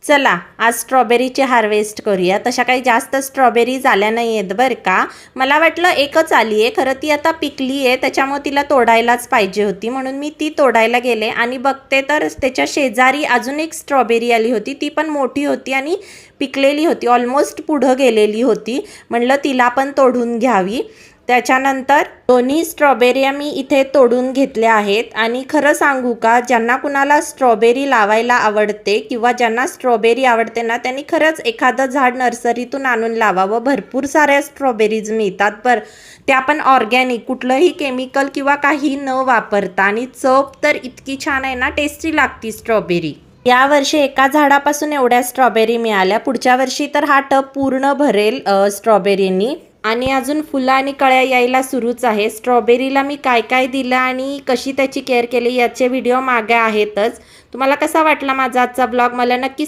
चला आज स्ट्रॉबेरीची हार्वेस्ट करूया. तशा काही जास्त स्ट्रॉबेरीज आल्या नाही आहेत बरं का. मला वाटलं एकच आली आहे, खरं ती आता पिकली आहे त्याच्यामुळे तिला तोडायलाच पाहिजे होती, म्हणून मी ती तोडायला गेले आणि बघते तर त्याच्या शेजारी अजून एक स्ट्रॉबेरी आली होती. ती पण मोठी होती आणि पिकलेली होती, ऑलमोस्ट पुढं गेलेली होती. म्हणलं तिला पण तोडून घ्यावी. त्याच्यानंतर दोन्ही स्ट्रॉबेऱ्या मी इथे तोडून घेतल्या आहेत. आणि खरं सांगू का, ज्यांना कुणाला स्ट्रॉबेरी लावायला आवडते किंवा ज्यांना स्ट्रॉबेरी आवडते ना, त्यांनी खरंच एखादं झाड नर्सरीतून आणून लावावं. भरपूर साऱ्या स्ट्रॉबेरीज मिळतात बरं, त्या पण ऑर्गॅनिक, कुठलंही केमिकल किंवा काही न वापरता. आणि चव तर इतकी छान आहे ना, टेस्टी लागती स्ट्रॉबेरी. यावर्षी एका झाडापासून एवढ्या स्ट्रॉबेरी मिळाल्या, पुढच्या वर्षी तर हा टब पूर्ण भरेल स्ट्रॉबेरींनी. आणि अजून फुलं आणि कळ्या यायला सुरूच आहे. स्ट्रॉबेरीला मी काय काय दिलं आणि कशी त्याची केअर केली याचे व्हिडिओ मागे आहेतच. तुम्हाला कसा वाटला माझा आजचा ब्लॉग मला नक्की